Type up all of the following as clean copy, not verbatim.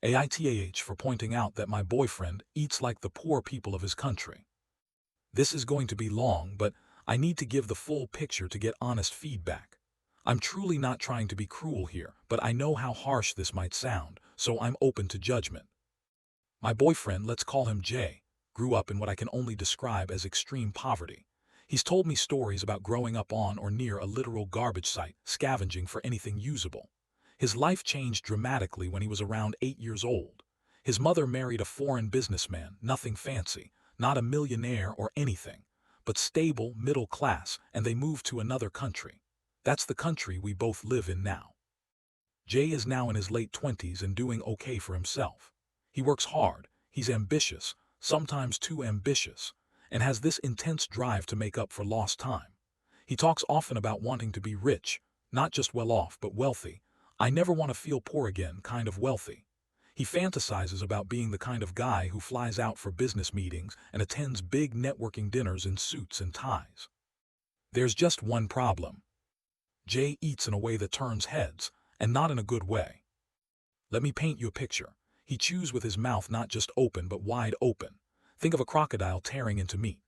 AITAH for pointing out that my boyfriend eats like the poor people of his country. This is going to be long, but I need to give the full picture to get honest feedback. I'm truly not trying to be cruel here, but I know how harsh this might sound, so I'm open to judgment. My boyfriend, let's call him Jay, grew up in what I can only describe as extreme poverty. He's told me stories about growing up on or near a literal garbage site, scavenging for anything usable. His life changed dramatically when he was around 8 years old. His mother married a foreign businessman, nothing fancy, not a millionaire or anything, but stable, middle class, and they moved to another country. That's the country we both live in now. Jay is now in his late 20s and doing okay for himself. He works hard, he's ambitious, sometimes too ambitious, and has this intense drive to make up for lost time. He talks often about wanting to be rich, not just well off but wealthy. I never want to feel poor again, kind of wealthy. He fantasizes about being the kind of guy who flies out for business meetings and attends big networking dinners in suits and ties. There's just one problem. Jay eats in a way that turns heads, and not in a good way. Let me paint you a picture. He chews with his mouth not just open but wide open. Think of a crocodile tearing into meat.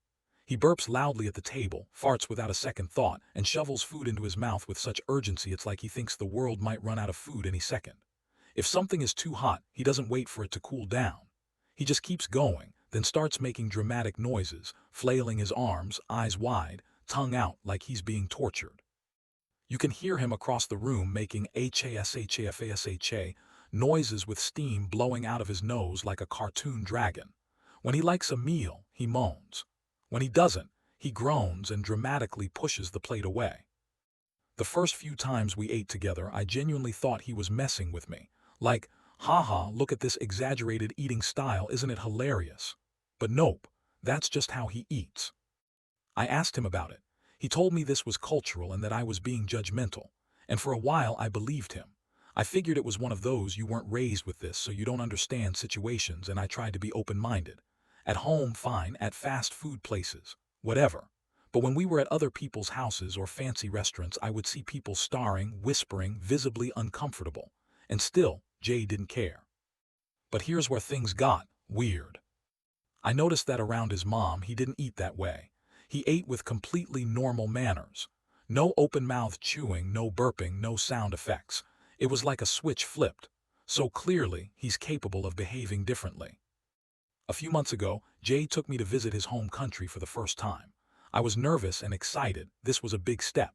He burps loudly at the table, farts without a second thought, and shovels food into his mouth with such urgency it's like he thinks the world might run out of food any second. If something is too hot, he doesn't wait for it to cool down. He just keeps going, then starts making dramatic noises, flailing his arms, eyes wide, tongue out like he's being tortured. You can hear him across the room making HASHAFASHA noises with steam blowing out of his nose like a cartoon dragon. When he likes a meal, he moans. When he doesn't, he groans and dramatically pushes the plate away. The first few times we ate together, I genuinely thought he was messing with me. Like, haha, look at this exaggerated eating style, isn't it hilarious? But nope, that's just how he eats. I asked him about it. He told me this was cultural and that I was being judgmental. And for a while I believed him. I figured it was one of those you weren't raised with this so you don't understand situations, and I tried to be open-minded. At home, fine, at fast food places, whatever. But when we were at other people's houses or fancy restaurants, I would see people staring, whispering, visibly uncomfortable. And still, Jay didn't care. But here's where things got weird. I noticed that around his mom, he didn't eat that way. He ate with completely normal manners. No open-mouthed chewing, no burping, no sound effects. It was like a switch flipped. So clearly, he's capable of behaving differently. A few months ago, Jay took me to visit his home country for the first time. I was nervous and excited. This was a big step.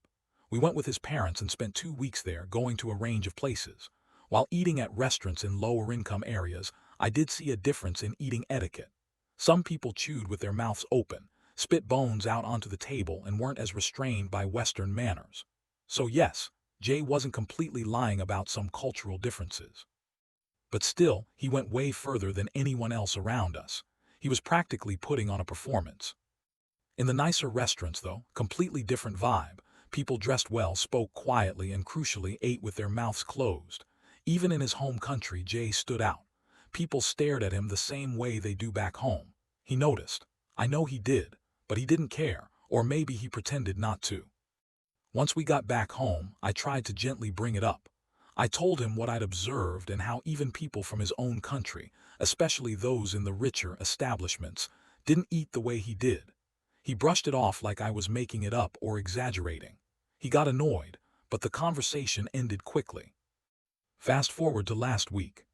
We went with his parents and spent 2 weeks there, going to a range of places. While eating at restaurants in lower-income areas, I did see a difference in eating etiquette. Some people chewed with their mouths open, spit bones out onto the table, and weren't as restrained by Western manners. So yes, Jay wasn't completely lying about some cultural differences. But still, he went way further than anyone else around us. He was practically putting on a performance. In the nicer restaurants, though, completely different vibe. People dressed well, spoke quietly, and crucially ate with their mouths closed. Even in his home country, Jay stood out. People stared at him the same way they do back home. He noticed. I know he did, but he didn't care, or maybe he pretended not to. Once we got back home, I tried to gently bring it up. I told him what I'd observed and how even people from his own country, especially those in the richer establishments, didn't eat the way he did. He brushed it off like I was making it up or exaggerating. He got annoyed, but the conversation ended quickly. Fast forward to last week.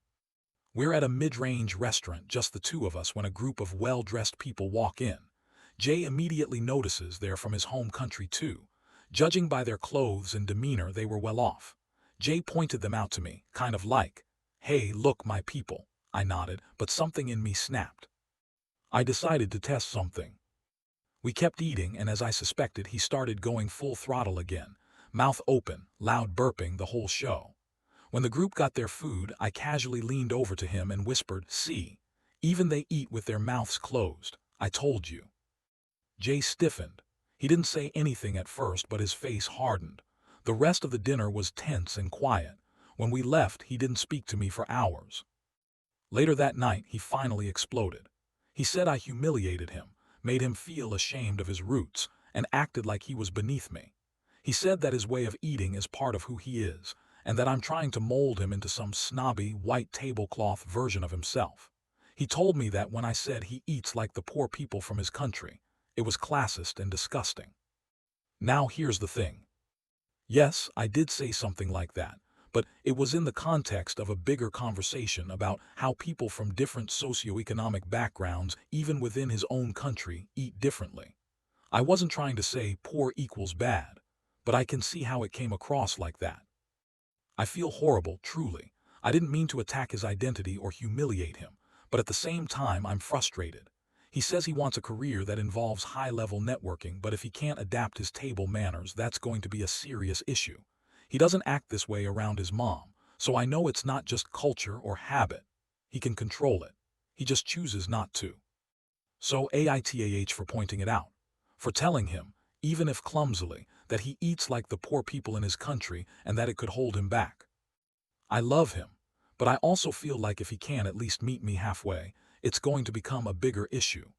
We're at a mid-range restaurant, just the two of us, when a group of well-dressed people walk in. Jay immediately notices they're from his home country too. Judging by their clothes and demeanor, they were well off. Jay pointed them out to me, kind of like, "Hey, look, my people." I nodded, but something in me snapped. I decided to test something. We kept eating, and as I suspected, he started going full throttle again, mouth open, loud burping, the whole show. When the group got their food, I casually leaned over to him and whispered, "See, even they eat with their mouths closed. I told you." Jay stiffened. He didn't say anything at first, but his face hardened. The rest of the dinner was tense and quiet. When we left, he didn't speak to me for hours. Later that night, he finally exploded. He said I humiliated him, made him feel ashamed of his roots, and acted like he was beneath me. He said that his way of eating is part of who he is, and that I'm trying to mold him into some snobby, white tablecloth version of himself. He told me that when I said he eats like the poor people from his country, it was classist and disgusting. Now here's the thing. Yes, I did say something like that, but it was in the context of a bigger conversation about how people from different socioeconomic backgrounds, even within his own country, eat differently. I wasn't trying to say poor equals bad, but I can see how it came across like that. I feel horrible, truly. I didn't mean to attack his identity or humiliate him, but at the same time I'm frustrated. He says he wants a career that involves high-level networking, but if he can't adapt his table manners, that's going to be a serious issue. He doesn't act this way around his mom, so I know it's not just culture or habit. He can control it. He just chooses not to. So AITAH for pointing it out, for telling him, even if clumsily, that he eats like the poor people in his country and that it could hold him back. I love him, but I also feel like if he can at least meet me halfway, it's going to become a bigger issue.